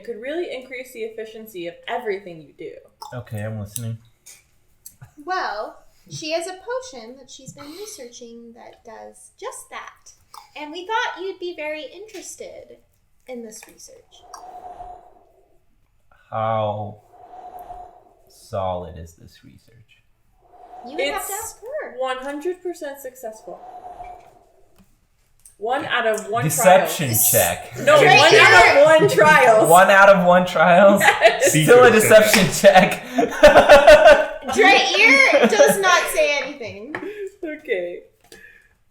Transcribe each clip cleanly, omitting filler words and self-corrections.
it could really increase the efficiency of everything you do. Okay, I'm listening. Well, she has a potion that she's been researching that does just that. And we thought you'd be very interested in this research. How solid is this research? You would have to ask her. 100% successful. 1 out of 1 Deception trials. check. No, 1 out of 1 trials. 1 out of 1 trials? Yes. Still a deception check. Draeer does not say anything. Okay.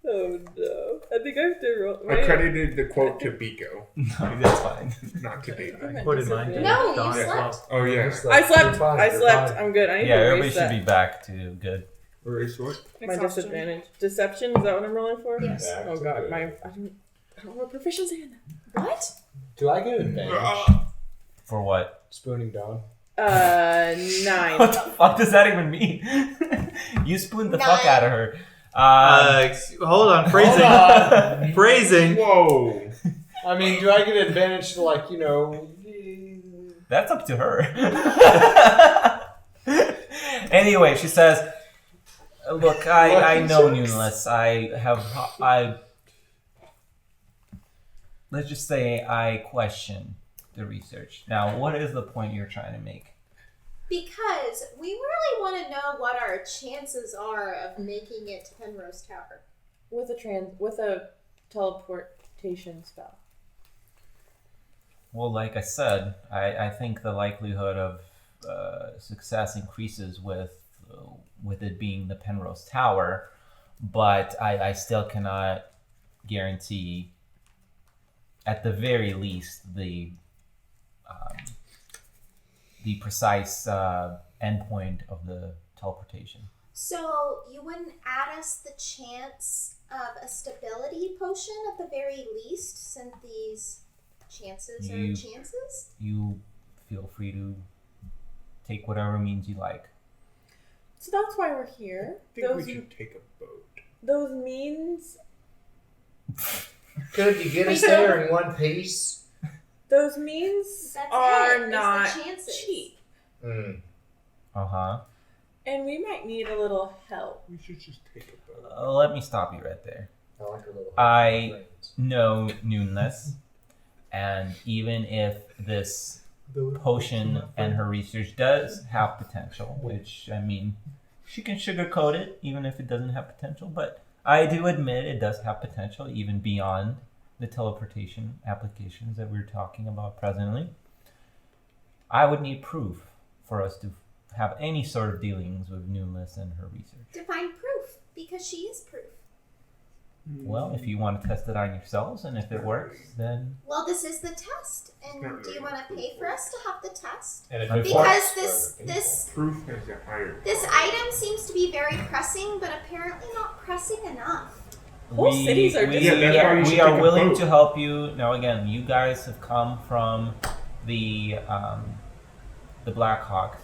Oh no. I think I have to roll. I credited the quote to Biko, No, that's fine. not to David. What did mine do? No, you Dawn slept. Oh yeah. I slept. I slept. I'm good. I need Yeah, to everybody erase should that. be back to good. Erase what? My disadvantage. Deception, is that what I'm rolling for? Yes. Oh god, I don't have proficiency in that. What? Do I get an advantage? For what? Spooning Dawn. 9. What the fuck does that even mean? You spooned the fuck 9. out of her. Hold on, phrasing. Hold on. Phrasing. Whoa. I mean, do I get an advantage to, like, That's up to her. Anyway, she says, "Look, I know Nuneless. Let's just say I question the research. Now, what is the point you're trying to make?" Because we really want to know what our chances are of making it to Penrose Tower. With a teleportation spell. Well, like I said, I think the likelihood of success increases with it being the Penrose Tower, but I still cannot guarantee, at the very least, the precise endpoint of the teleportation. So you wouldn't add us the chance of a stability potion at the very least, since these chances are chances? You feel free to take whatever means you like. So that's why we're here. I think we should take a boat. Those means... Could you get us there in one piece? Those means That's are it, not is the chances. cheap. Uh-huh. And we might need a little help. We should just take a boat. Let me stop you right there. I like a little. I know Nuneless, and even if this potion and her research does have potential, which, I mean, she can sugarcoat it even if it doesn't have potential, but I do admit it does have potential even beyond the teleportation applications that we're talking about presently. I would need proof for us to have any sort of dealings with Nuneless and her research. Define proof, because she is proof. Well, if you want to test it on yourselves, and if it works, then... Well, this is the test, and do you want to pay for us to have the test? And if Because works, this Proof has a higher. this item seems to be very pressing, but apparently not pressing enough. Whole cities are just- Yeah, that's why you should we are take a willing boat. to help you. Now, again, you guys have come from the Blackhawks.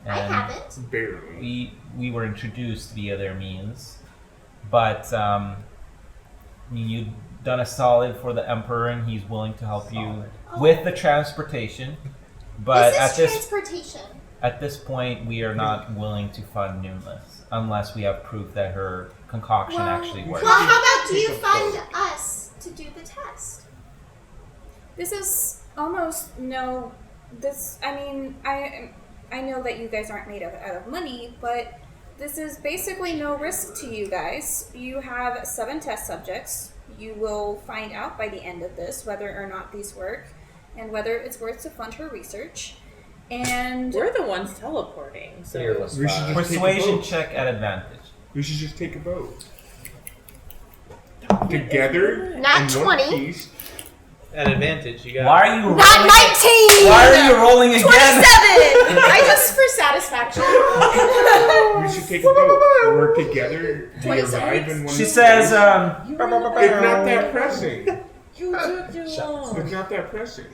I haven't. Barely. We were introduced via their means, but you've done a solid for the Emperor, and he's willing to help you with the transportation. But This is transportation. at this point, we are not willing to fund Nuneless unless we have proof that her concoction actually works. Well, how about do you fund us to do the test? This is almost no. This, I mean, I know that you guys aren't made out of money, but this is basically no risk to you guys. You have 7 test subjects. You will find out by the end of this whether or not these work and whether it's worth to fund her research. And We're the ones teleporting, so... Fearless We should five. just take a Persuasion boat. check at advantage. We should just take a boat. Together. Not in one 20. piece. At advantage, you got. Why are you rolling? Not 19! Why are you rolling again? 27! I just for satisfaction. We should take a boat. We're together. We 26. arrive in one. She says, It's not that pressing. You took too long. It's not that pressing.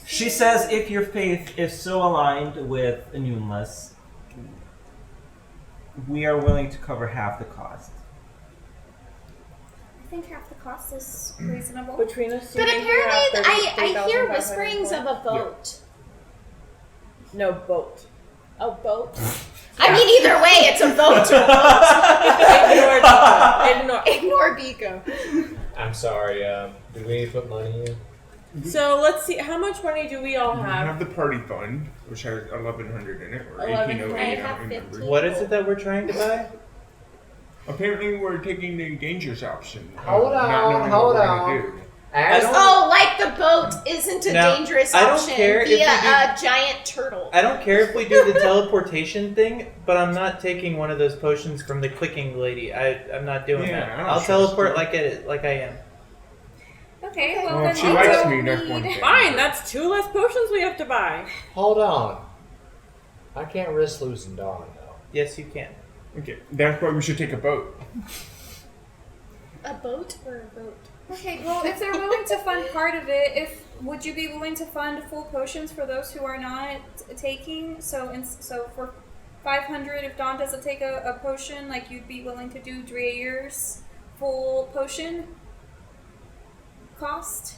She says, if your faith is so aligned with Nuneless, we are willing to cover half the cost. think half the cost is reasonable. Between us, But apparently, I hear whisperings of a boat. No boat. A boat? I mean, either way, it's a boat or a boat. Ignore Biko. I'm sorry. Do we need to put money in? So let's see. How much money do we all We have? have the party fund, which has 1,100 in it, or 1100. 1,808. I I have don't remember. 15. What is it that we're trying to buy? Apparently, we're taking the dangerous option. of Hold not on, knowing hold what we're on. gonna do. Oh, like the boat isn't a Now, dangerous I don't option care if via you do- a giant turtle. I don't care if we do the teleportation thing, but I'm not taking one of those potions from the clicking lady. I'm not doing Yeah, I that. don't I'll trust teleport her. like I am. Okay, well, Well, then if she we likes don't me, that's one need- thing. Fine, that's 2 less potions we have to buy. Hold on. I can't risk losing Dawn, though. Yes, you can. Okay, that's why we should take a boat. A boat or a boat? Okay, well, if they're willing to fund part of it, would you be willing to fund full potions for those who are not taking? So for 500, if Dawn doesn't take a potion, like you'd be willing to do Dreyer's full potion cost?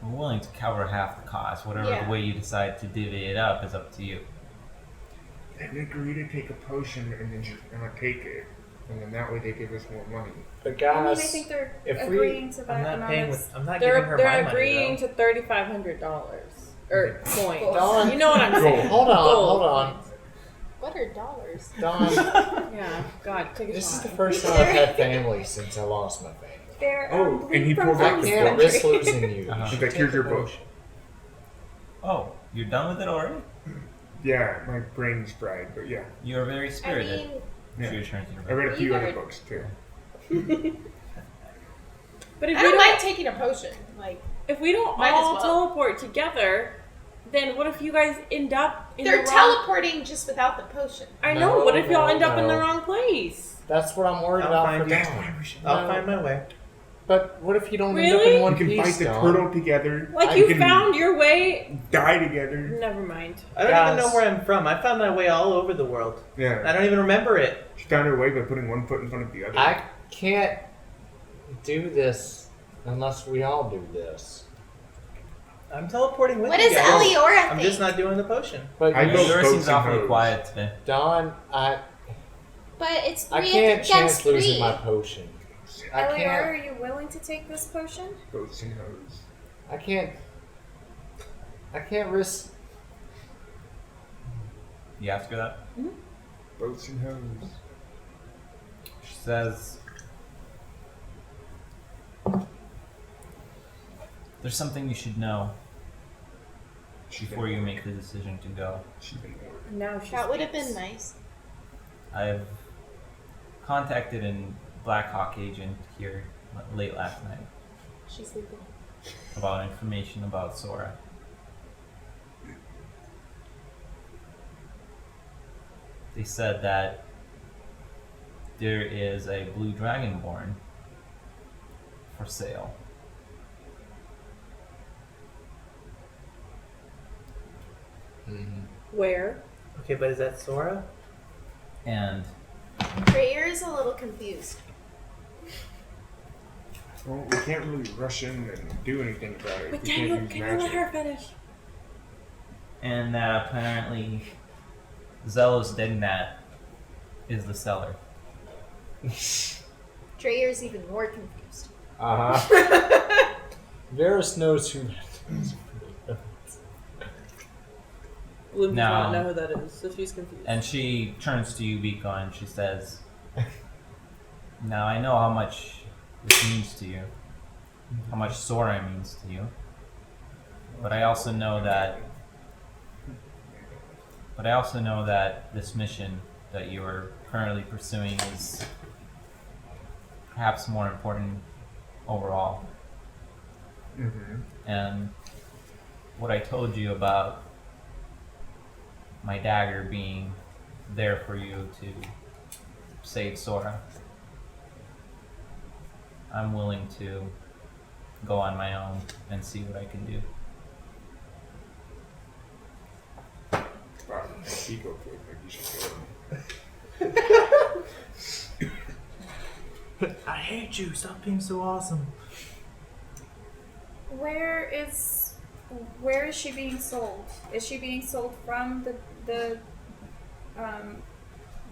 We're willing to cover half the cost. Whatever Yeah. the way you decide to divvy it up is up to you. And agree to take a potion and then just not take it. And then that way they give us more money. But I mean, I guys, think they're if we- agreeing to that I'm not amount paying of- with. I'm not giving her They're my agreeing money. to $3,500 or points. Dawn- You know what I'm saying? hold on, Gold hold on. points. What are dollars? Dawn, Yeah. God, take a this is shot. the first time I've had family since I lost my family. They're Oh, and he from pulled out Home the I can't Country. risk losing you. Uh-huh. He's like, here's your boat. Oh, you're done with it already? Yeah, my brain's fried, but yeah. You're very I spirited. mean, It's your turn to I read a few other Weird. books too. But if I we don't don't, mind taking a potion. Like, if we don't Might as all well. teleport together, then what if you guys end up in they're the wrong? teleporting just without the potion. I know. No, What if y'all no, end up in the no. wrong place? That's what I'm worried I'll about find for you. That's Dawn. why we should. I'll No. find my way. But what if you don't end up Really? in one We can piece, fight the Dawn? turtle together. Like I you can found your way. die together. Never mind. I don't even Guys. know where I'm from. I found my way all over the world. I Yeah. don't even remember it. She found her way by putting one foot in front of the other. I can't do this unless we all do this. I'm teleporting with What you does guys. Eliora I'm think? just not doing the potion. But I you- built Yours boats seems and awfully hoes. quiet today. Dawn, But it's I three can't against chance three. losing my potion. I Elior, can't. are you willing to take this potion? Boats and hoes. I can't. I can't risk. You ask her that? Boats and hoes. She says, there's something you should know before you make the decision to go. She's been ordered. Now she That would have speaks. been nice. I've contacted a Black Hawk agent here late last night She's sleeping. about information about Sora. They said that there is a blue dragonborn for sale. Where? Okay, but is that Sora? And Dreyer is a little confused. Well, we can't really rush in and do anything about it. But We Daniel, can't can use you let magic. her finish? that apparently Zelos Dignat is the seller. Dreyer's even more confused. Uh huh. Varys knows who. Bloom does No. not know who that is, so she's confused. And she turns to you, Biko, and she says, now I know how much this means to you, how much Sora means to you, but I also know that this mission that you are currently pursuing is perhaps more important overall. Mhm. And what I told you about my dagger being there for you to save Sora, I'm willing to go on my own and see what I can do. Wow, Biko feels like you should go. I hate you. Stop being so awesome. Where is she being sold? Is she being sold from the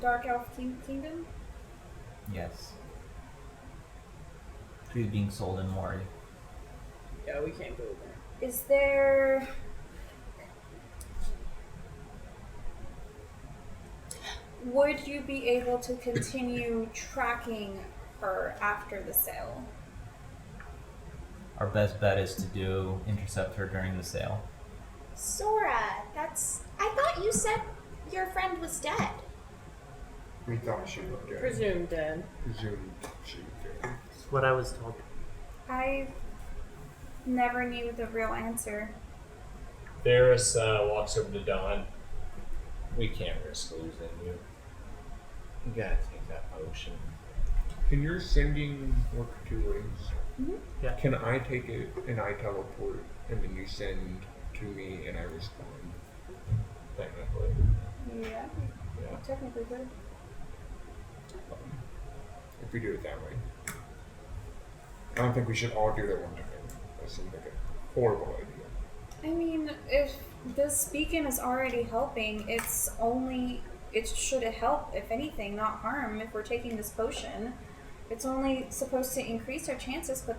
Dark Elf Kingdom? Yes. She's being sold in Mori. Yeah, we can't go there. Is there... Would you be able to continue tracking her after the sale? Our best bet is to intercept her during the sale. Sora, I thought you said your friend was dead. We thought she was dead. Presumed dead. Presumed she was dead. That's what I was told. I never knew the real answer. Varys walks over to Don. We can't risk losing you. You gotta take that potion. Can your sending work two ways? Mm-hmm. Yeah. Can I take it and I teleport, and then you send to me and I respond? Technically. Yeah, Yeah. technically good. If we do it that way. I don't think we should all do that one time. That seems like a horrible idea. I mean, if this beacon is already helping, it should help, if anything, not harm. If we're taking this potion, it's only supposed to increase our chances, but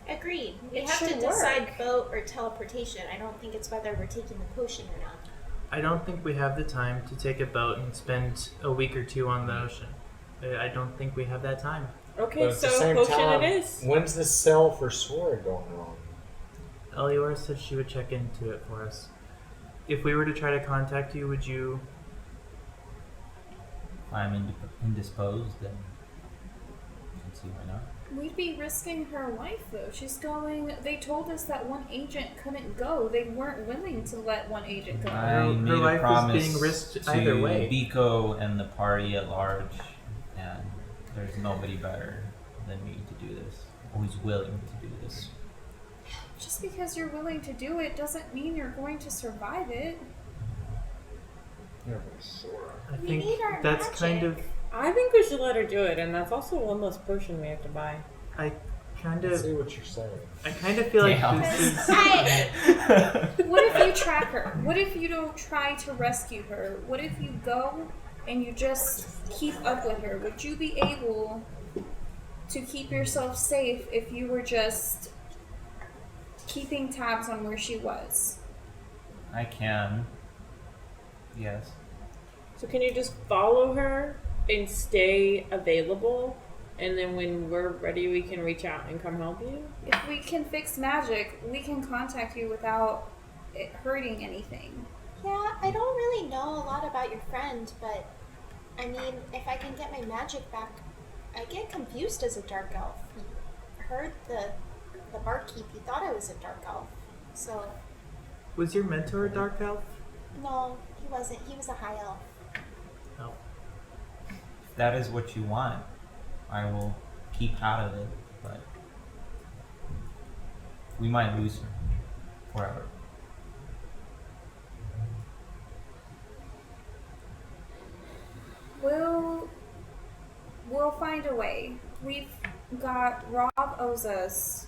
Agreed. We It have to should decide work. boat or teleportation. I don't think it's whether we're taking the potion or not. I don't think we have the time to take a boat and spend a week or two on the ocean. I don't think we have that time. Okay, But at the so same potion time, it is. when's the sale for Sora going on? Eliora said she would check into it for us. If we were to try to contact you, would you... If I'm indisposed, then I can see why not. we'd be risking her life, though. They told us that one agent couldn't go. They weren't willing to let one agent go. I Her made life a was promise being risked to either way. Biko and the party at large, and there's nobody better than me to do this. Who's willing to do this? Just because you're willing to do it doesn't mean you're going to survive it. Yeah, but Sora. I We think need our that's magic. kind of... I think we should let her do it, and that's also one less potion we have to buy. I kind I of... see what you're saying. I kind of feel like Damn. this is... What if you track her? What if you don't try to rescue her? What if you go and you just keep up with her? Would you be able to keep yourself safe if you were just keeping tabs on where she was? I can. Yes. So can you just follow her and stay available, and then when we're ready, we can reach out and come help you? If we can fix magic, we can contact you without it hurting anything. Yeah, I don't really know a lot about your friend, but I mean, if I can get my magic back, I get confused as a dark elf. I heard the barkeep, he thought I was a dark elf. So, Was your mentor a dark elf? no, he wasn't. He was a high elf. No. If that is what you want, I will keep out of it, but we might lose her forever. We'll find a way. We've got Rob owes us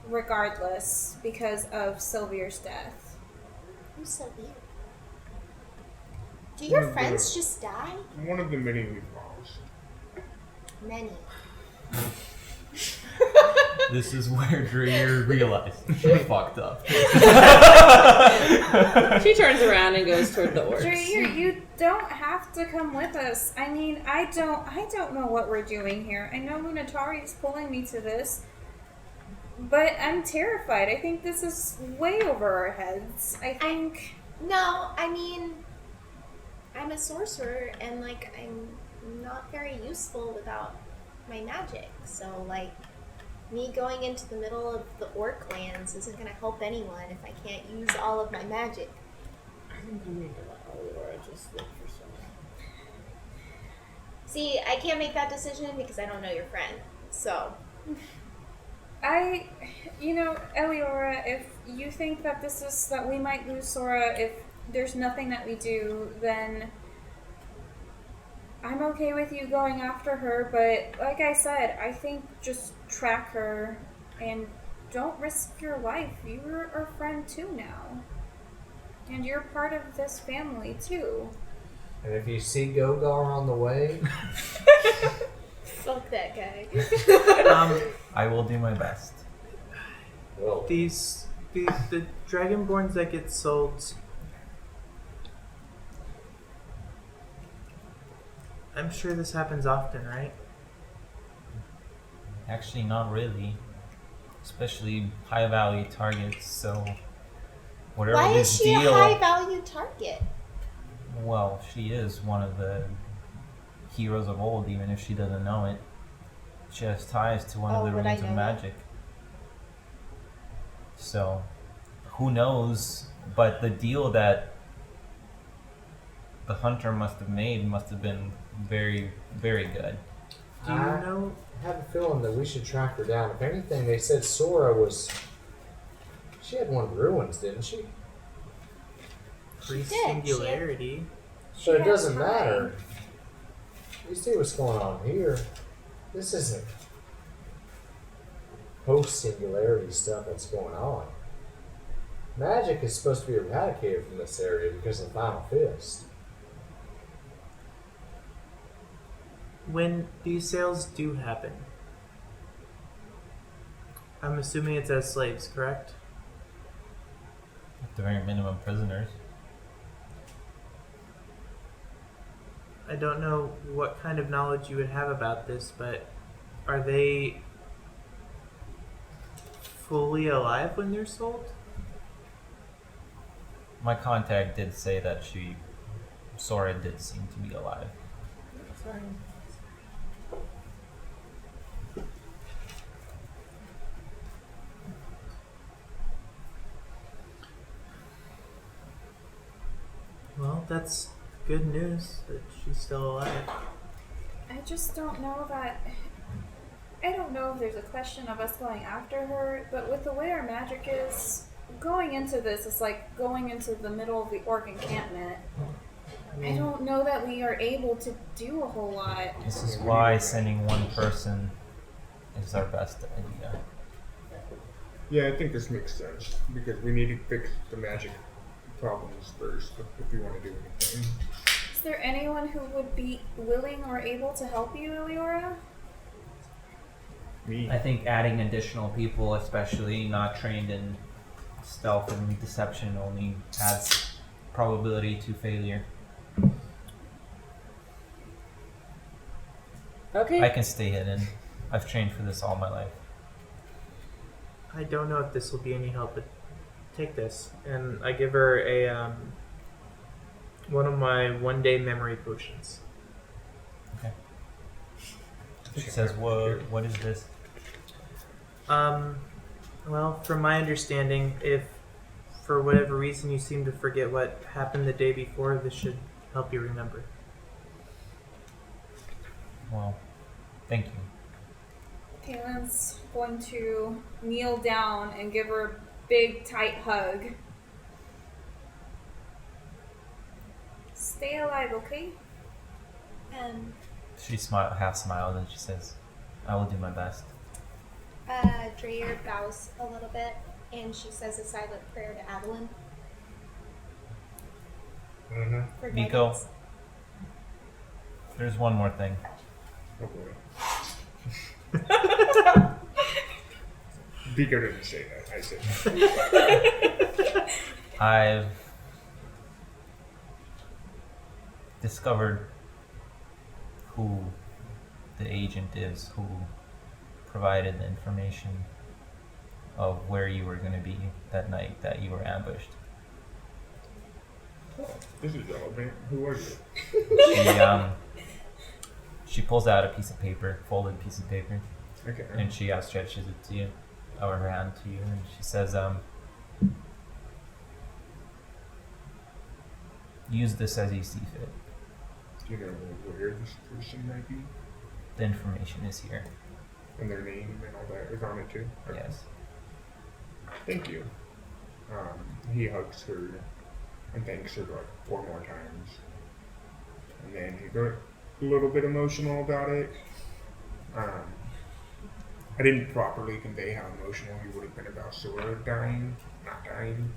regardless because of Sylvia's death. Who's so weird? Do One your of the- friends just die? One of the many we've lost. Many. This is where Dreyer realized she fucked up. She turns around and goes toward the orcs. Dreyer, you don't have to come with us. I mean, I don't know what we're doing here. I know Munatari is pulling me to this, but I'm terrified. I think this is way over our heads. I think... No, I mean, I'm a sorcerer and, like, I'm not very useful without my magic. So, like, me going into the middle of the orc lands isn't going to help anyone if I can't use all of my magic. I think you need to let Aurora just look for someone. See, I can't make that decision because I don't know your friend. So, Eliora, if you think that that we might lose Sora, if there's nothing that we do, then I'm okay with you going after her, but like I said, I think just track her and don't risk your life. You're our friend too now. And you're part of this family too. And if you see Gogar on the way, Fuck that guy. I will do my best. well, The dragonborns that get sold. I'm sure this happens often, right? Actually, not really. Especially high value targets, so whatever Why this is she deal. a high value target? Well, she is one of the heroes of old, even if she doesn't know it. She has ties to one of the would I rings of know that? magic. So, who knows? But the deal that the hunter must have made must have been very, very good. Do you I know? have a feeling that we should track her down. If anything, they said Sora was. She had one of the ruins, didn't she? Pre-singularity. She So it had doesn't time. matter. You see what's going on here. This isn't post-singularity stuff that's going on. Magic is supposed to be eradicated from this area because of the Final Fist. When these sales do happen, I'm assuming it's as slaves, correct? At the very minimum, prisoners. I don't know what kind of knowledge you would have about this, but are they fully alive when they're sold? My contact did say that Sora did seem to be alive. Well, that's good news that she's still alive. I just don't know that. I don't know if there's a question of us going after her, but with the way our magic is, going into this is like going into the middle of the orc encampment. I don't know that we are able to do a whole lot. This is why sending one person is our best idea. Yeah, I think this makes sense because we need to fix the magic problems first if we want to do anything. Is there anyone who would be willing or able to help you, Eliora? Me. I think adding additional people, especially not trained in stealth and deception, only adds probability to failure. Okay. I can stay hidden. I've trained for this all my life. I don't know if this will be any help, but take this. And I give her a one of my one-day memory potions. Okay. She says, what is this? Well, from my understanding, if for whatever reason you seem to forget what happened the day before, this should help you remember. Well, thank you. Kalen's going to kneel down and give her a big, tight hug. Stay alive, okay? She half smiles and she says, I will do my best. Dreyer bows a little bit, and she says a silent prayer to Adeline. Mm-hmm. For Nico. guidance. There's one more thing. Oh boy. Vico didn't say that. I said that. I've discovered who the agent is who provided the information of where you were going to be that night that you were ambushed. This is all, man. Who are you? She pulls out a piece of paper, folded piece of paper, Okay. and she outstretches it to you, or her hand to you, and she says, use this as you see fit. Do you know where this person might be? The information is here. And their name and all that is on it too? Okay. Yes. Thank you. He hugs her and thanks her like 4 more times. And then little bit emotional about it. I didn't properly convey how emotional he would have been about Sora dying. Not dying.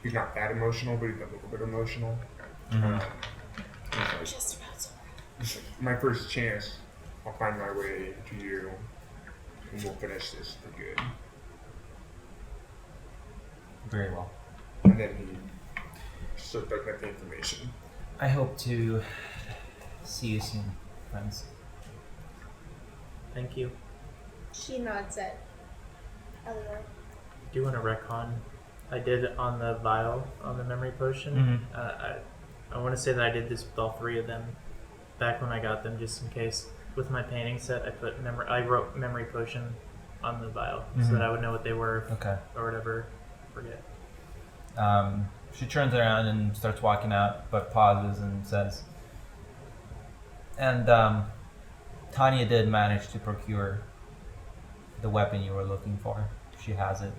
He's not that emotional, but he's a little bit emotional. Just about Sora. It's like, my first chance, I'll find my way to you, and we'll finish this for good. Very well. And then he sort of got the information. I hope to see you soon, friends. Thank you. She nods at Eleanor. Do you want to retcon? I did on the vial, on the memory potion. I want to say that I did this with all 3 of them back when I got them, just in case. With my painting set, I wrote memory potion on the vial so that I would know what they were. Okay. Or whatever. Forget. She turns around and starts walking out, but pauses and says, and Tanya did manage to procure the weapon you were looking for. She has it.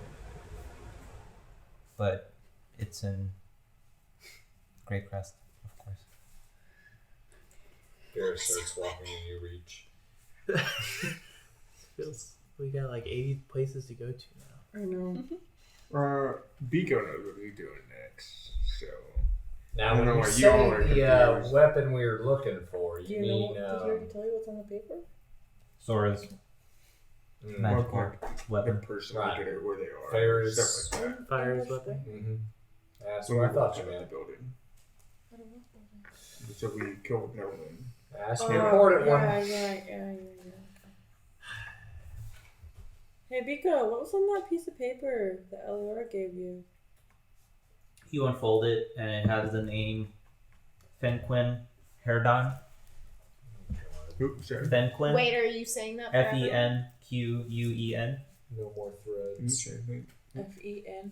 But it's in Great Crest, of course. Garrett starts walking and you reach. We got like 80 places to go to now. I know. Biko knows what he's doing next, so... I Now, don't when know you why you say all are the confused. weapon we were looking for, Do you you mean... know? Did he already tell you what's on the paper? Sora's magical The weapon. person Right. look at it where they are. Fairies. Stuff like that. Fire's weapon. Mm-hmm. That's When what I we thought walked you out of meant. the building. So we killed no one. That's the important one. Yeah. Hey, Biko, what was on that piece of paper that Eleanor gave you? You unfold it, and it has the name Fenquin Herdon. Oops, sorry. Fenquin. Wait, are you saying that? for everyone? Fenquen. No more threads. F-E-N.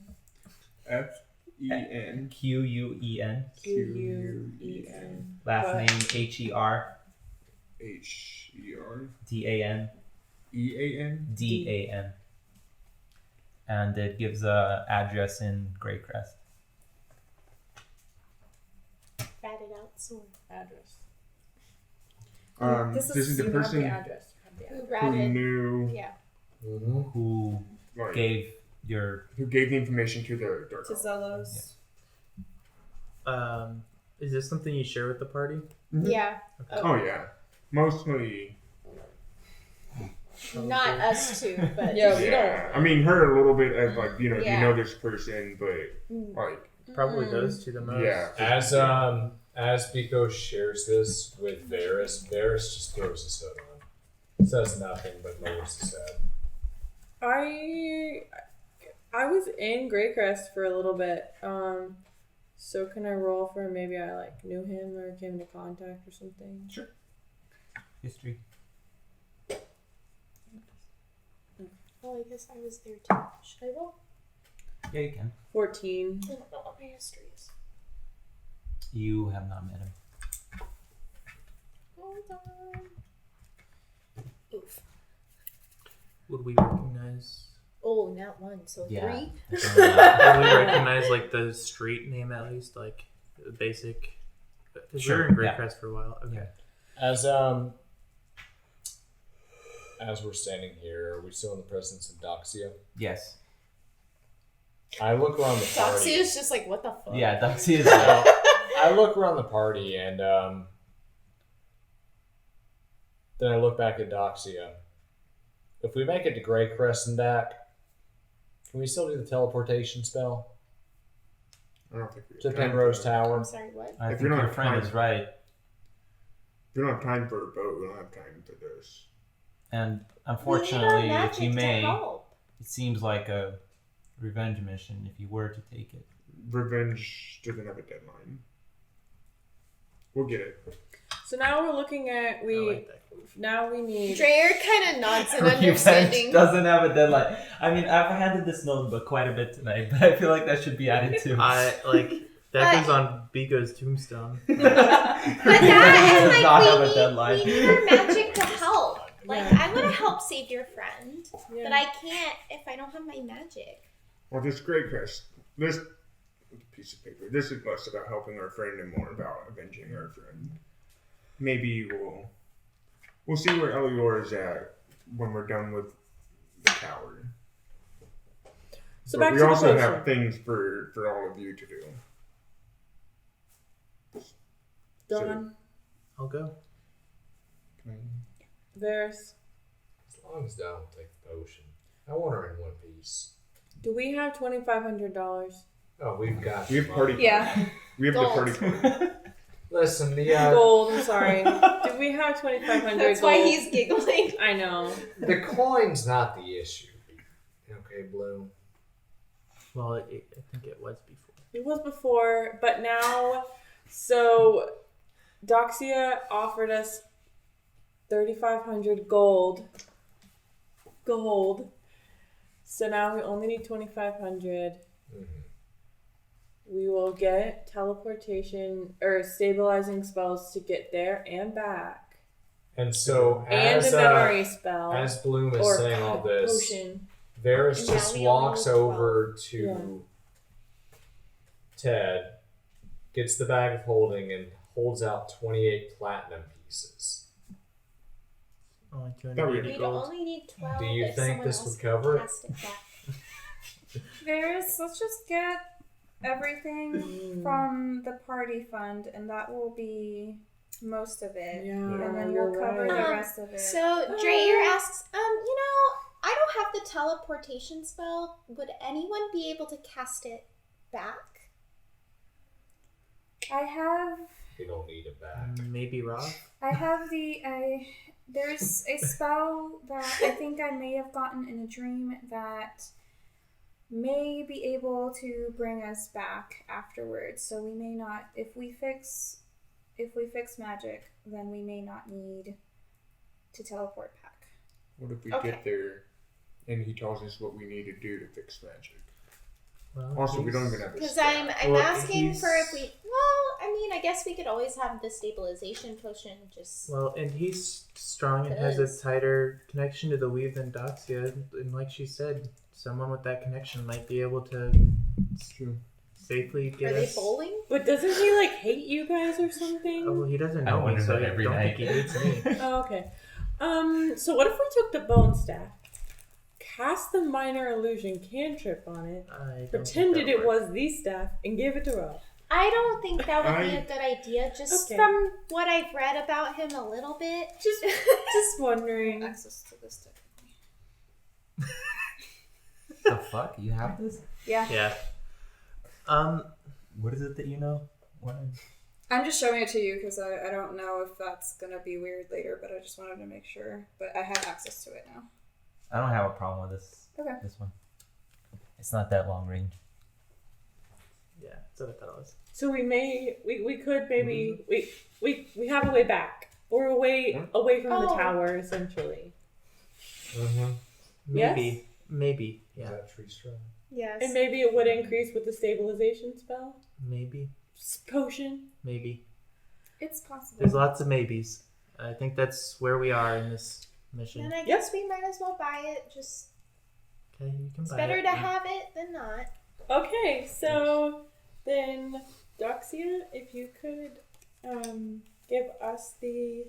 F-E-N. Quen. Q-U-E-N. Last name Her. H-E-R. Dan. E-A-N. Dan. And it gives a address in Great Crest. Rat it out, Sora. Address. This is the you have person the address. You have the Who address. who ratted? knew, Yeah. Mm-hmm. Who like, gave your who gave the information to the Dark To Elf. Zelos. Is this something you share with the party? Yeah. Oh yeah, mostly. Not us two, but Yeah, we Yeah, I mean her a little bit as like you Yeah. know this person, but like Probably those two the most. yeah. As Biko shares this with Varys, Varys just throws his hood on. Says nothing but lowers his head. I was in Greycrest for a little bit. So can I roll for maybe I like knew him or came into contact or something? Sure. History. oh, I guess I was there too. Should I roll? Yeah, you can. 14. I don't know what my history is. You have not met him. Hold on. Oof. Would we recognize? Oh, not one, so Yeah. 3. Would we recognize like the street name at least, like the basic? Because Sure, you're in Great yeah. Crest for a while. Okay. As we're standing here, are we still in the presence of Doxia? Yes. I look around the party. Doxia's just like, what the fuck? Yeah, Doxy is I look around the party and then I look back at Doxia. If we make it to Grey Crest and back, can we still do the teleportation spell I don't think we have to time Penrose for- Tower? I'm sorry, what? I If think you're not your friend kind- is right. If we don't have time for a boat, we don't have time for this. And We need our unfortunately, if magic you to may, help. it seems like a revenge mission if you were to take it. Revenge doesn't have a deadline. We'll get it. So now we're looking at I like that. now we need Dreyer kind of nods in Revenge understanding. doesn't have a deadline. I mean, I've handed this notebook quite a bit tonight, but I feel like that should be added too. I like that goes on Biko's tombstone. But Does that and not have like a deadline. we need our magic to help. Like I want to help save your friend, Yeah. but I can't if I don't have my magic. Well, this Great Crest, this piece of paper, this is less about helping our friend and more about avenging our friend. maybe we'll see where Elior is at when we're done with the tower. So but back we to the also potion. have things for all of you to do. Dawn, I'll go. Varys, As long as I don't take the potion. I want her in one piece. do we have $2,500? Oh, we've got We have the party. money. Yeah. We have Gold. the party card. Listen, Gold. I'm sorry. Do we have 2,500? That's gold? why he's giggling. I know. the coin's not the issue. Okay, Blue. Well, I think it was before. It was before, but now. So, Doxia offered us 3,500 gold. So now we only need 2,500. Mm-hmm. We will get teleportation or stabilizing spells to get there and back, And so, and as a memory spell as Bloom is or saying all this, potion. Varys Yeah, just we only walks need 12. over to Yeah. Ted, gets the bag of holding, and holds out 28 platinum pieces. Only That would 280 be We'd gold. only need 12. Do you if think someone this else would cover it? cast back. Varys, let's just get everything from the party fund, and that will be most of it. Yeah, And then you're we'll cover the right. rest of it. So Drayer asks, I don't have the teleportation spell. Would anyone be able to cast it back? I have You don't need it back. Maybe Rob? there's a spell that I think I may have gotten in a dream that may be able to bring us back afterwards. So we may not, if we fix magic, then we may not need to teleport back. What if we Okay. get there and he tells us what we need to do to fix magic? Well, Also, we don't he's- even have a Because staff. I'm Well, asking he's- for if we. Well, I mean, I guess we could always have the stabilization potion. Just Well, and he's strong and has a Because- tighter connection to the weave than Doxia. And like she said, someone with that connection might be able to True. safely are get they us. bowling? But doesn't he like hate you guys or something? Oh, well, he doesn't I know me, wonder so that I every don't night. think he hates me. Oh, okay. So what if we took the bone staff, cast the minor illusion cantrip on it, I don't think pretended that'll it work. was the staff, and gave it to Rob? I don't think that would be I- a good idea. Just Okay. from what I've read about him a little bit. Just wondering. Access to this technically. The fuck? You have this? Yeah. Yeah. What is it that you know? What? I'm just showing it to you because I don't know if that's going to be weird later, but I just wanted to make sure. But I have access to it now. I don't have a problem with this. Okay. This one. It's not that long range. Yeah, that's what I thought it was. So we could maybe we have a way back or a way away from the Oh. tower essentially, Mm-hmm. Maybe. Maybe. Is Yeah. that tree straw? Yes. and maybe it would increase with the stabilization spell Maybe. potion. Maybe. It's possible. There's lots of maybes. I think that's where we are in this mission. And I guess we might as well buy it. Just Okay, you can it's buy better it. to have it than not. Okay, so then Doxia, if you could give us the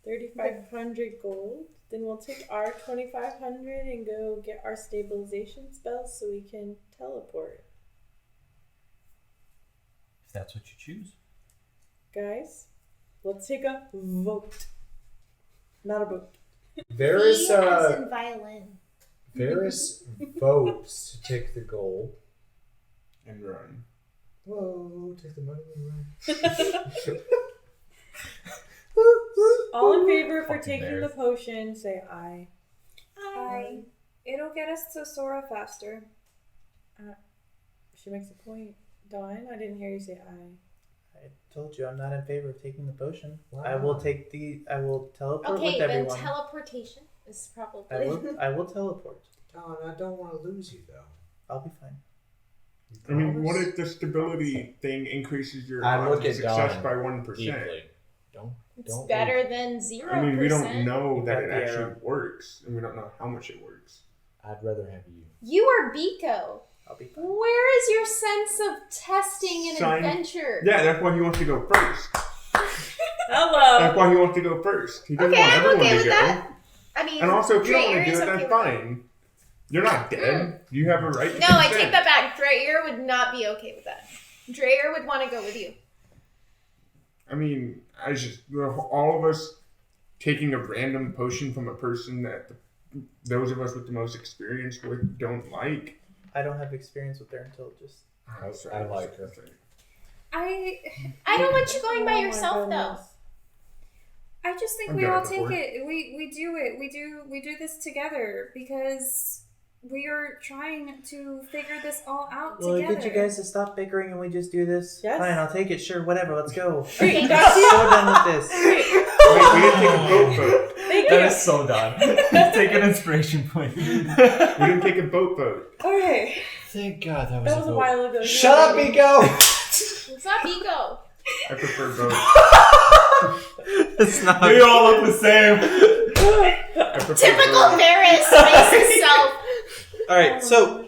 3,500 gold, then we'll take our 2,500 and go get our stabilization spells so we can teleport. If that's what you choose. Guys, let's take a vote. Not a vote. Varys, V as in violin. Varys votes to take the gold. And run. Whoa, take the money and run. All in favor for Fucking taking bears. the potion, say aye. It'll get us to Sora faster. She makes a point. Dawn, I didn't hear you say aye. I told you I'm not in favor of taking the potion. Wow. I will teleport Okay, with then everyone. teleportation is probably. I will teleport. Don, I don't want to lose you though. I'll be fine. I mean, what if the stability thing increases your I odds look of at success Dawn by 1%? deeply. It's Don't better than 0%. I mean, we don't know You that got it the actually arrow. works, and we don't know how much it works. I'd rather have you. You are Biko. I'll be fine. Where is your sense of testing and Sign- adventure? Yeah, that's why he wants to go first. Hello. That's why he wants to go first. He doesn't Okay, want I'm everyone okay to with go. that. I mean, And also, if you don't want Dreyer to do is it, okay that's with that. fine. You're not dead. You have a right to No, I consent. take that back. Dreyer would not be okay with that. Dreyer would want to go with you. I mean, all of us taking a random potion from a person that those of us with the most experience with don't like. I don't have experience with their intelligence. I like her. I don't want you going by yourself though. I just think I've we done all it take before. it. We do it. We do this together because we are trying to figure this all out Will it together. get you guys to stop bickering and we just do this? Yes. Fine, I'll take it. Sure, whatever. Let's go. Great, I'm Daxia. so done with this. Wait, we didn't take a boat vote. Thank That you. is so done. Take an inspiration point. We didn't take a boat vote. Okay. Thank God that was, That was a while ago. Shut up, Miko! It's not Biko. I prefer boat. It's not. We all look the same. I prefer Typical boat. Ferris makes himself. All right, so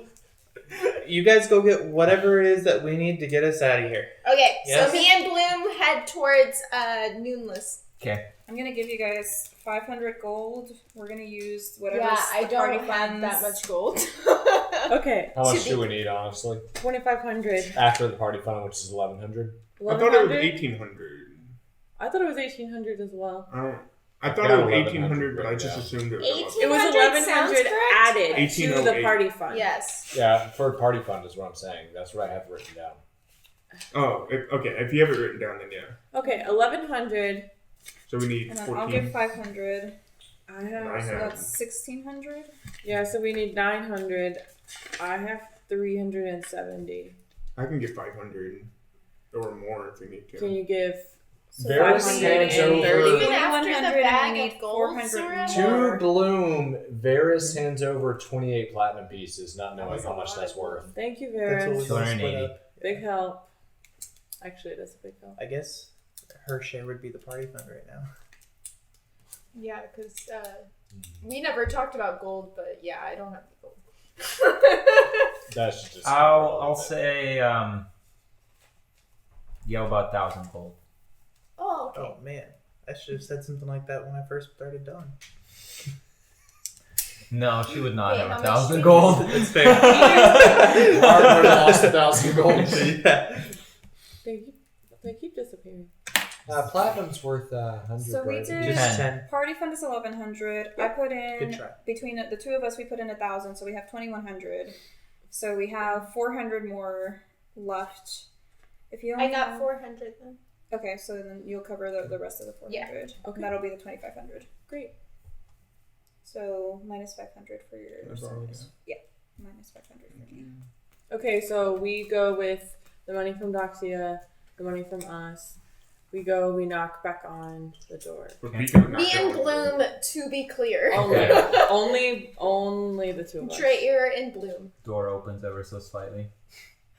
you guys go get whatever it is that we need to get us out of here. Okay, Yes. so me and Bloom head towards Noonless. Okay. I'm gonna give you guys 500 gold. We're gonna use whatever. Yeah, I don't party have funds. that much gold. Okay. How much To do be- we need, honestly? 2,500. After the party fund, which is 1,100. I thought it was 1,100? 1,800. I thought it was 1,800 as well. I thought Yeah, it was 1,100, 1,800, but I just yeah. assumed it was 18? It was 1,100 sounds 1,100 correct. added to the 1808. party fund. Yes. Yeah, for party fund is what I'm saying. That's what I have written down. Oh, okay. If you have it written down, then yeah. Okay, 1,100. So we need And then 14. I'll give 500. I have. I So have. that's 1,600. Yeah, so we need 900. I have 370. I can get 500 or more if we need to. Can you give? Varys 530. hands over Even after the 100 bag and we of need gold, 400 Sora? To Bloom, Varys hands over 28 platinum pieces, not knowing That's how a much lot that's of gold. worth. Thank you, That's what Varys. we gotta split 280. up. Big help. Actually, that's a big help. I guess her share would be the party fund right now. Yeah, because we never talked about gold, but yeah, I don't have the gold. That's just. I'll say about 1,000 gold. Oh, okay. Oh man, I should have said something like that when I first started Dawn. No, she would not Wait, have how 1,000 much gold. That's fair. I would have lost 1,000 gold. Yeah. They keep disappearing. Platinum's worth 100. So we right? did- Just 10. Party fund is 1,100. I put Good in try. between the two of us. We put in 1,000, so we have 2,100. So we have 400 more left. If you I only got have- 400 then. Okay, so then you'll cover the rest of the 400. Yeah. Okay. That'll be the 2,500. Great. So minus 500 for your That's all we service. Yeah, minus 500 for me. Okay, so we go with the money from Doxia, the money from us. We knock back on the door. But we can knock Me and down- Bloom, to be clear. Only the two of us. Dreyer and Bloom. Door opens ever so slightly.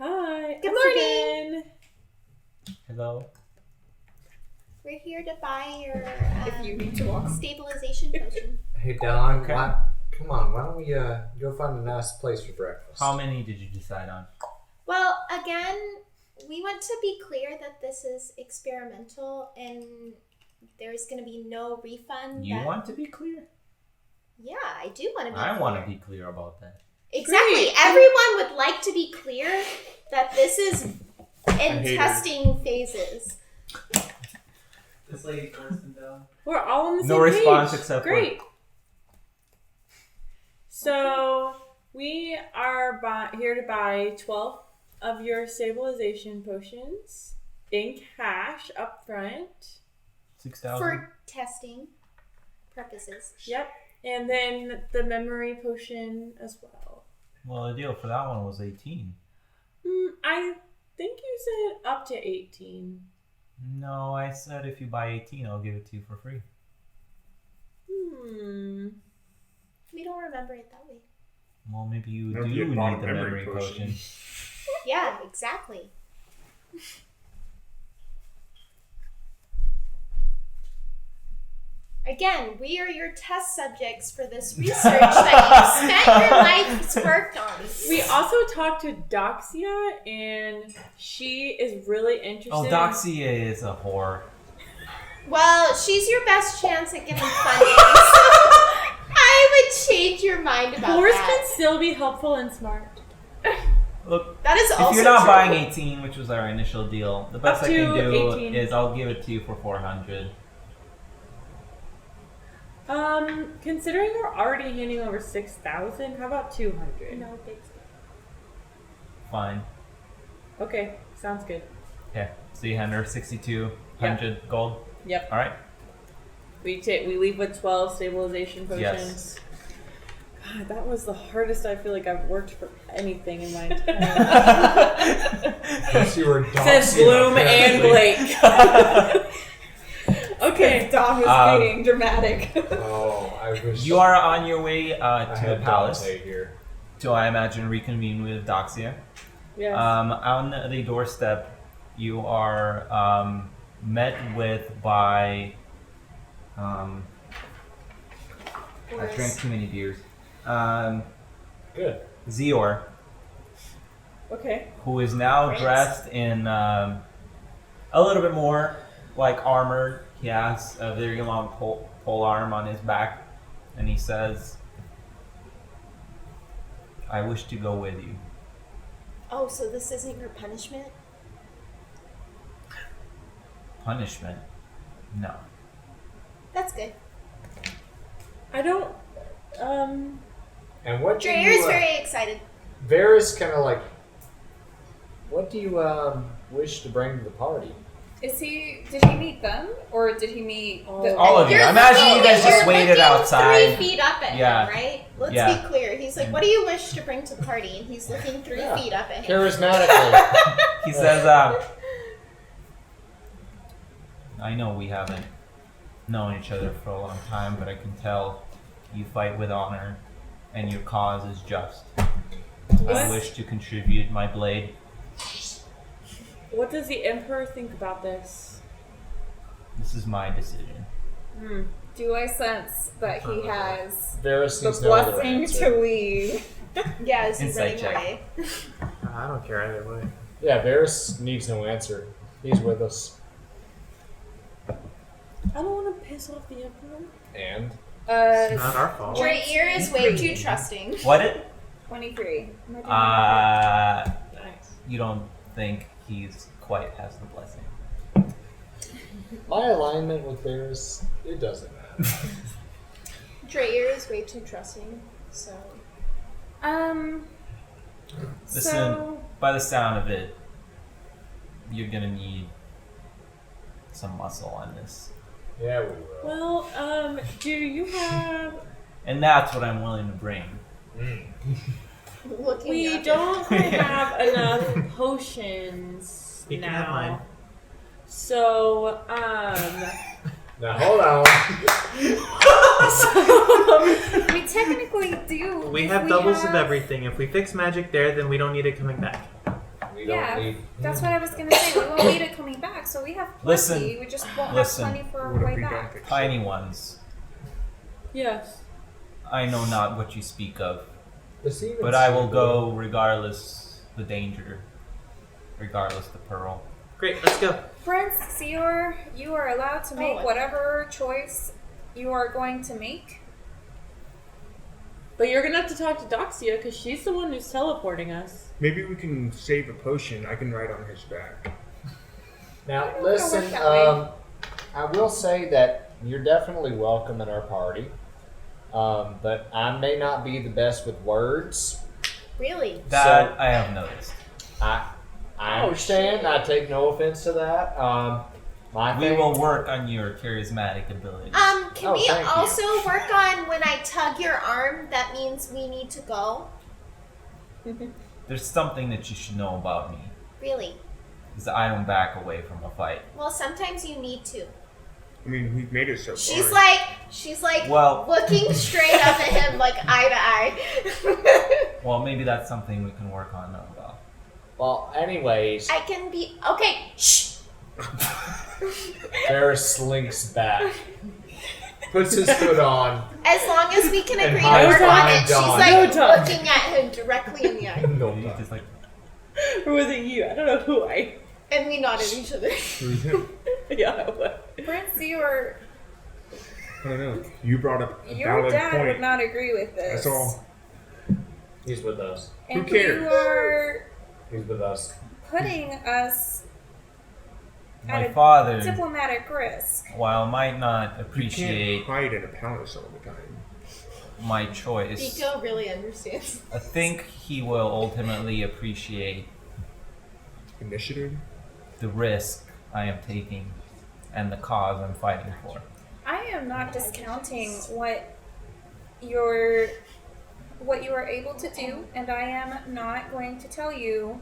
Hi. Good us morning. again. Hello. We're here to buy your If you need to walk. stabilization potion. Hey, Don, Okay. come on, why don't we go find a nice place for breakfast? How many did you decide on? Well, again, we want to be clear that this is experimental and there's going to be no refund. You want to be clear? Yeah, I do want to be I clear. want to be clear about that. Exactly. Everyone would like to be clear that this is in hate her. testing phases. This lady forced him down. We're all on the same No response page. except for- Great. So we are here to buy 12 of your stabilization potions in cash up front. 6,000. For testing purposes. Yep. And then the memory potion as well. Well, the deal for that one was 18. I think you said up to 18. No, I said if you buy 18, I'll give it to you for free. We don't remember it that way. Well, maybe you No, do you need bought the a memory memory potion. potion. Yeah, exactly. Again, we are your test subjects for this research that you spent your life's work on. We also talked to Doxia, and she is really interested. Oh, Doxia is a whore. Well, she's your best chance at getting funding. So I would change your mind about Whores that. can still be helpful and smart. Look, That is also if you're not true. buying 18, which was our initial deal, the best Up I can to do 18. is I'll give it to you for 400. Considering we're already handing over 6,000, how about 200? No big. Fine. Okay, sounds good. Okay. So you hand her 6,200 gold. Yep. All right. We leave with 12 stabilization potions. Yes. God, that was the hardest I feel like I've worked for anything in my entire Unless you were Since doxing Bloom up and there. Blake. Okay. Dom is Um, being dramatic. Oh, I wish You are on your way I to the had palace Dante here. to, I imagine, reconvene with Doxia. Yes. On the doorstep, you are met with by. I drank too many beers. Good. Zior, Okay. who is now Prince. dressed in a little bit more like armored. He has a very long pole arm on his back, and he says, "I wish to go with you." Oh, so this isn't your punishment? Punishment? No. That's good. I don't. And what do Dreyer you, is very excited. Varys kind of like, what do you wish to bring to the party? Did he meet them? Or did he meet All of you. You're I imagine looking- you guys just you're waited looking outside. 3 feet up at Yeah. him, right? Let's Yeah. be clear. He's like, what do you wish to bring to the party? And he's looking 3 Yeah. feet up at him. Charismatically. He says, I know we haven't known each other for a long time, but I can tell you fight with honor and your cause is just. I What? wish to contribute my blade. What does the Emperor think about this? This is my decision. Do I sense that he has Varys the needs no other blessing answer. to leave? Yeah, is he Insight running check. away? I don't care either way. Yeah, Varys needs no answer. He's with us. I don't want to piss off the Emperor. And It's not our fault. Dreyer is way too trusting. What it? 23. Am I doing Nice. You don't think he's quite has the blessing. my alignment with Varys, it doesn't matter. Dreyer is way too trusting, so. Listen, So by the sound of it, you're gonna need some muscle on this. Yeah, we will. Well, do you have? And that's what I'm willing to bring. Looking We up don't have enough potions You can have mine. now. So, Now hold on. we technically do. We if have doubles of have- everything. If we fix magic there, then we don't need it coming back. We Yeah, don't need. that's what I was gonna say. We won't need it coming back, so we have plenty. Listen. We just won't Listen. have plenty for our What if way we don't back. fix it? Tiny ones, yes. I know not what you speak of, The seaman's but I will seaman. go regardless the danger, regardless the pearl. Great, let's go. Prince Seor, you are allowed to make Oh, whatever choice you are going to make. But you're gonna have to talk to Doxia because she's the one who's teleporting us. Maybe we can save a potion. I can ride on his back. Now don't listen, work that way. I will say that you're definitely welcome at our party, but I may not be the best with words. Really? That I have noticed. I understand. I take no offense to that. My We thing, will work on your charismatic abilities. Can Oh, we thank you. also work on when I tug your arm, that means we need to go? There's something that you should know about me, Really? is that I don't back away from a fight. Well, sometimes you need to. I mean, we've made it so She's far. like Well- looking straight up at him, like eye to eye. Well, maybe that's something we can work on now about. Well, anyways, I can be okay. Shh. Varys slinks back, puts his foot on. As long as we can And agree to hides work on behind it. She's Dawn. like No talk. looking at him directly in the eye, No, He's just like, Or was it you? I don't know who I. and we nod at each other. Yeah. Prince, your I don't know. You brought up a valid dad point. would not agree with this. That's all. He's with us. And Who cares? you are He's with us. putting us My at a father, diplomatic risk. while might not You appreciate can't hide in a palace all the time. my choice, Nico really understands. I think he will ultimately appreciate Initiative? the risk I am taking and the cause I'm fighting for. I am not discounting what you are able to do, and I am not going to tell you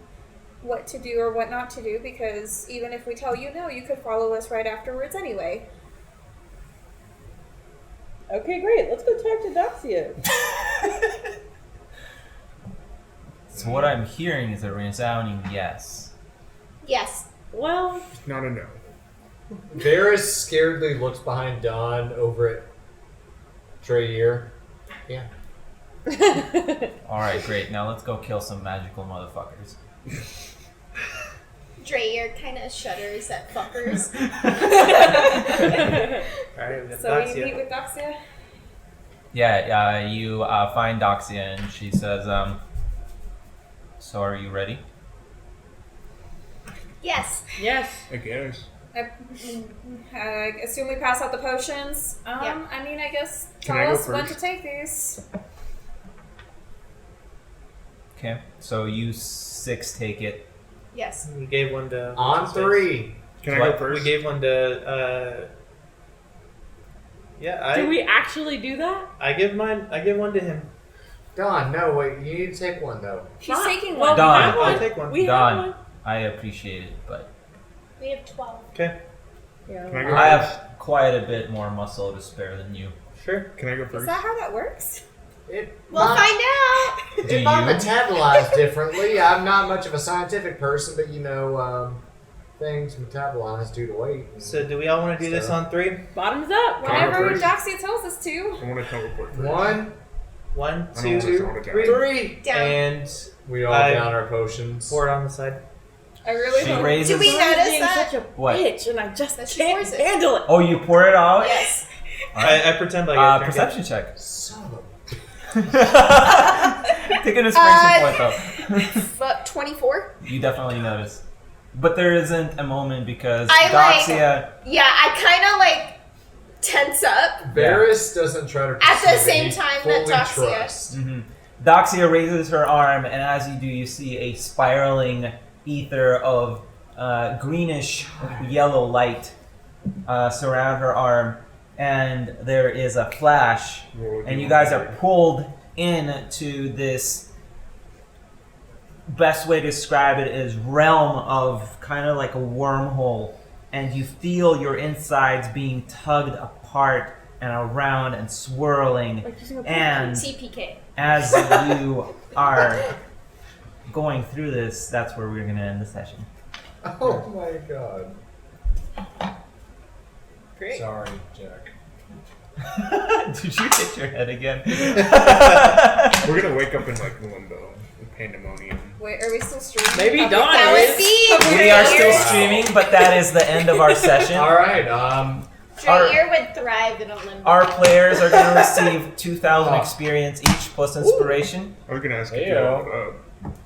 what to do or what not to do, because even if we tell you no, you could follow us right afterwards anyway. Okay, great. Let's go talk to Doxia. So what I'm hearing is a resounding yes. Yes. Well, It's not a no. Varys scaredly looks behind Don over at Treyer. Yeah. Alright, great. Now let's go kill some magical motherfuckers. Dreyer kind of shudders at fuckers. Alright, we got So Doxia. you meet with Doxia? Yeah, you find Doxia and she says, so are you ready? Yes. yes. I guess. I assume we pass out the potions. Yeah. I mean, I guess Can tell I go us when to first? take these. Okay, so you 6 take it. Yes. We gave one to... On 3. Can I What? go first? We gave one to... yeah, Did we actually do that? I give mine. I give one to him. Don, no, wait. You need to take one, though. She's Fine. taking Well, one. Don. we have one. I'll take one. We Don. have one. I appreciate it, but We have 12. Okay, Yeah. Can I go I first? have quite a bit more muscle to spare than you. sure. Can I go Is first? that how that works? We'll find out. Do If I'm you? metabolized differently, I'm not much of a scientific person, but things metabolize due to weight. So do we all want to do this on 3? Bottoms up. Can I go Whenever first? Doxia tells us to. I want to teleport first. 1, 1, I don't 2, want this all to die. 3. Down. And we all I- down our potions. pour it on the side. I really She hope. raises. Do we Sorry, notice being that? such a What? bitch, and I just That she can't pours it. handle it. Oh, you pour it out? Yes. I pretend like I Perception check. Son of a... Take an inspiration point though. But 24? You definitely notice. But there isn't a moment because I like- Doxia. Yeah, I kind of like tense up. Varys doesn't try to At the pursue same it, he time fully that Doxia- trusts. Doxia raises her arm, and as you do, you see a spiraling ether of greenish yellow light surround her arm, and there is a flash, and you guys are pulled into this. Best way to describe it is realm of kind of like a wormhole, and you feel your insides being tugged apart and around and swirling, Like using a and TPK. as you are going through this, that's where we're going to end the session. Oh my god. Great. Sorry, Jack. Did you hit your head again? We're gonna wake up in like limbo, in pandemonium. Wait, are we still streaming? Maybe Okay. Dawn That is. would be. We are still Dreyer- streaming, but that is the end of our session. Alright, Dreyer would thrive in a limbo. Our players are going to receive 2,000 experience each plus inspiration. I was gonna ask if you Heyo. leveled up.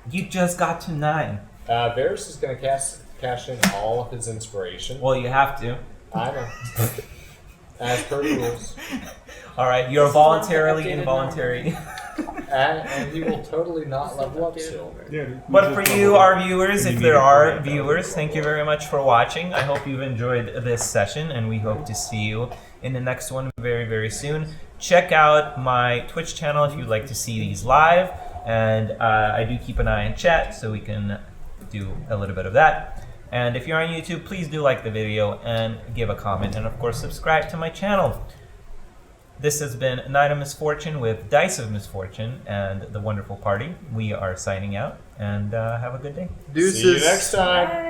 You just got to 9. Varys is going to cash in all of his inspiration. Well, you have to. I know. As per rules. All right, you're This is not voluntarily the updated involuntary. And he will totally not level up still. Yeah. But for you, our viewers, And if you there need to are put it viewers, down. thank you very much for watching. I hope you've enjoyed this session, and we hope to see you in the next one very, very soon. Check out my Twitch channel if you'd like to see these live, and I do keep an eye on chat, so we can do a little bit of that. And if you're on YouTube, please do like the video and give a comment, and of course, subscribe to my channel. This has been Nite of Misfortune with Dice of Misfortune and the wonderful party. We are signing out, and have a good day. See you next time. Bye.